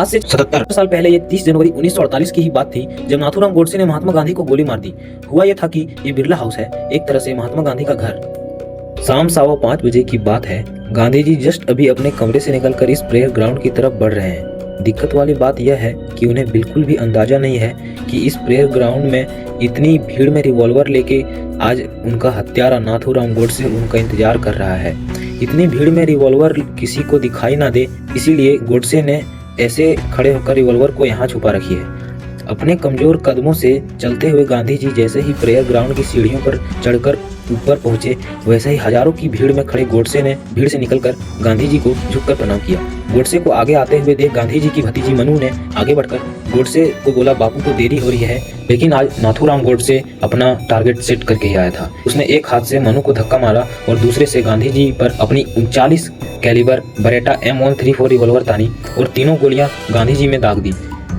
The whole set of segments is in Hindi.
आज से 77 साल पहले ये 30 जनवरी 1948 की ही बात थी जब नाथूराम गोडसे ने महात्मा गांधी को गोली मार दी। हुआ यह था कि ये बिरला हाउस है, एक तरह से महात्मा गांधी का घर। शाम 5:15 बजे की बात है। गांधी जी जस्ट अभी अपने कमरे से निकलकर इस प्रेयर ग्राउंड की तरफ बढ़ रहे हैं। दिक्कत वाली बात यह है कि उन्हें बिल्कुल भी अंदाजा नहीं है कि इस प्रेयर ग्राउंड में इतनी भीड़ में रिवॉल्वर लेके आज उनका हत्यारा नाथूराम गोडसे उनका इंतजार कर रहा है। इतनी भीड़ में रिवॉल्वर किसी को दिखाई ना दे, इसीलिए गोडसे ने ऐसे खड़े होकर रिवॉल्वर को यहाँ छुपा रखी है। अपने कमजोर कदमों से चलते हुए गांधी जी जैसे ही प्रेयर ग्राउंड की सीढ़ियों पर चढ़कर ऊपर पहुंचे, वैसे ही हजारों की भीड़ में खड़े गोडसे ने भीड़ से निकलकर गांधी जी को झुककर प्रणाम किया। गोडसे को आगे आते हुए देख गांधी जी की भतीजी मनु ने आगे बढ़कर गोडसे को बोला, बापू को देरी हो रही है। लेकिन आज नाथूराम गोडसे अपना टारगेट सेट करके ही आया था। उसने एक हाथ से मनु को धक्का मारा और दूसरे से गांधी जी पर अपनी 39 कैलिबर बरेटा M134 रिवॉल्वर तानी और तीनों गोलियां गांधी जी में दाग दी।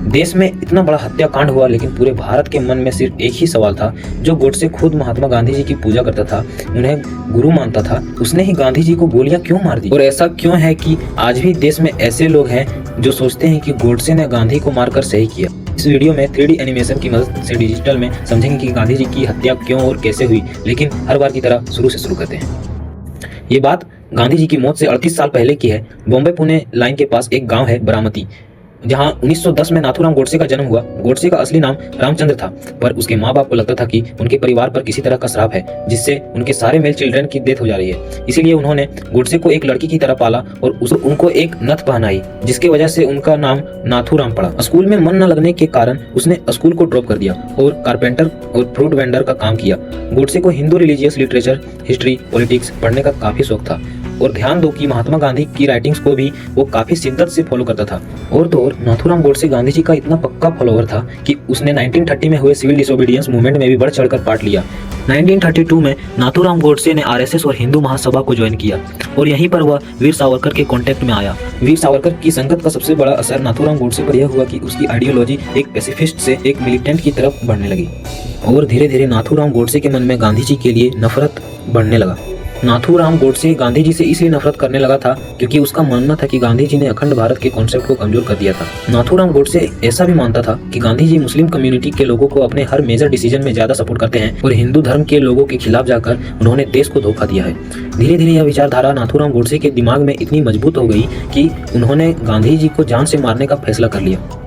देश में इतना बड़ा हत्याकांड हुआ, लेकिन पूरे भारत के मन में सिर्फ एक ही सवाल था। जो गोडसे खुद महात्मा गांधी जी की पूजा करता था, उन्हें गुरु मानता था, उसने ही गांधी जी को गोलियां क्यों मार दी? और ऐसा क्यों है कि आज भी देश में ऐसे लोग हैं जो सोचते हैं कि गोडसे ने गांधी को मारकर सही किया? इस वीडियो में 3D एनिमेशन की मदद से डिजिटल में समझेंगे कि गांधी जी की हत्या क्यों और कैसे हुई। लेकिन हर बार की तरह शुरू से शुरू करते हैं। ये बात गांधी जी की मौत से 38 साल पहले की है। बॉम्बे पुणे लाइन के पास एक गांव है बारामती, जहां 1910 में नाथूराम गोडसे का जन्म हुआ। गोडसे का असली नाम रामचंद्र था, पर उसके माँ बाप को लगता था कि उनके परिवार पर किसी तरह का श्राप है, जिससे उनके सारे मेल चिल्ड्रन की डेथ हो जा रही है। इसीलिए उन्होंने गोडसे को एक लड़की की तरह पाला और उनको एक नथ पहनाई, जिसकी वजह से उनका नाम नाथूराम पड़ा। स्कूल में मन न लगने के कारण उसने स्कूल को ड्रॉप कर दिया और कारपेंटर और फ्रूट वेंडर का काम किया। गोडसे को Hindu religious literature, history, politics पढ़ने का काफी शौक था। और ध्यान दो कि महात्मा गांधी की राइटिंग्स को भी वो काफी शिद्दत से फॉलो करता था। और तो और नाथूराम गोडसे गांधी जी का इतना पक्का फॉलोवर था कि उसने 1930 में हुए सिविल डिसोबीडियंस मूवमेंट में भी बढ़ चढ़कर पार्ट लिया। 1932 में नाथूराम गोडसे ने RSS और हिंदू महासभा को ज्वाइन किया और यहीं पर वह वीर सावरकर के कांटेक्ट में आया। वीर सावरकर की संगत का सबसे बड़ा असर नाथूराम गोडसे पर यह हुआ कि उसकी आइडियोलॉजी एक पैसिफिस्ट से एक मिलिटेंट की तरफ बढ़ने लगी और धीरे धीरे नाथूराम गोडसे के मन में गांधी जी के लिए नफरत बढ़ने लगा। नाथूराम गोडसे गांधी जी से इसलिए नफरत करने लगा था क्योंकि उसका मानना था कि गांधी जी ने अखंड भारत के कॉन्सेप्ट को कमजोर कर दिया था। नाथूराम गोडसे ऐसा भी मानता था कि गांधी जी मुस्लिम कम्युनिटी के लोगों को अपने हर मेजर डिसीजन में ज्यादा सपोर्ट करते हैं और हिंदू धर्म के लोगों के खिलाफ जाकर उन्होंने देश को धोखा दिया है। धीरे धीरे यह विचारधारा नाथूराम गोडसे के दिमाग में इतनी मजबूत हो गई कि उन्होंने गांधी जी को जान से मारने का फैसला कर लिया।